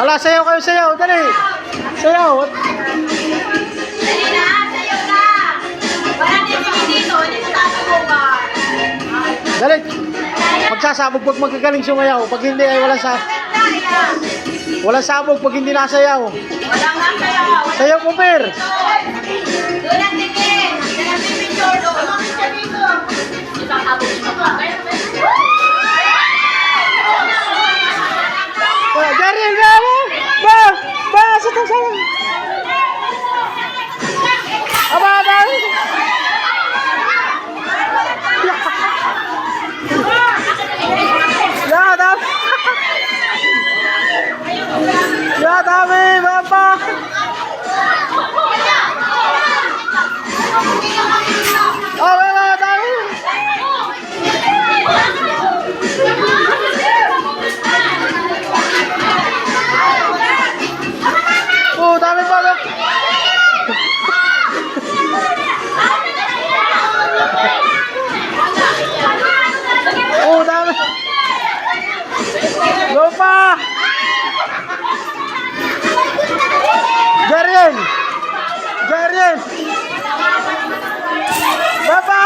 Ala, sayaw kayo, sayaw. Dali. Sayaw. Dali na, sayaw na. Wala din dito, hindi sa tatagugan. Dali. Magsasabog pag magkagaling sumayaw. Pag hindi ay walang sabog pag hindi nasayaw. Wala nga sayaw. Sayaw ko, Per. Doon ang tingin. Doon ang pipicture doon. Isang abot mo pa. Daryl, ba! Ba! Sa Aba, Daryl! Ya, dami! Ya, dami! Baba! Oh, baba, dami! Oh, dami pa! Oh, dami! Go pa! Jarian! Jarian! Baba!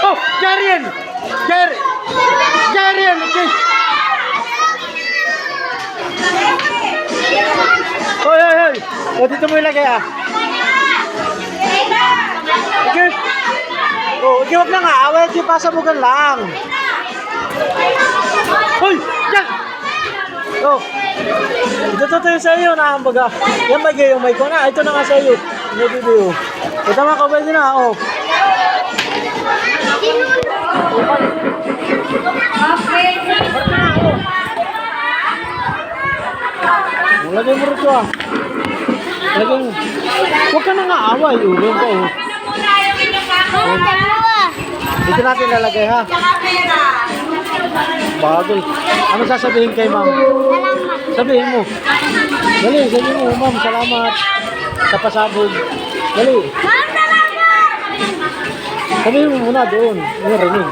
Oh, Jarian! Jarian! Okay. Hoy, hoy, hoy! O, dito mo ilagay ah. Okay. Oh, okay, wag na nga. Away, di pasabugan lang. Hoy! Yan! Oh! Ito tayo sa iyo na ang baga. Yan ba yung mic ko na? Ito na nga sa iyo. May video. Ito mga kabay din na. Oh. Lagay mo rito ah. Lagay mo. Huwag ka na nga away. Ulan ka oh. Dito natin lalagay ha. Bagay. Ano sasabihin kay ma'am? Sabihin mo. Dali, sabihin mo ma'am. Salamat sa pasabog. Dali. Sabihin mo muna doon. Ano rinig?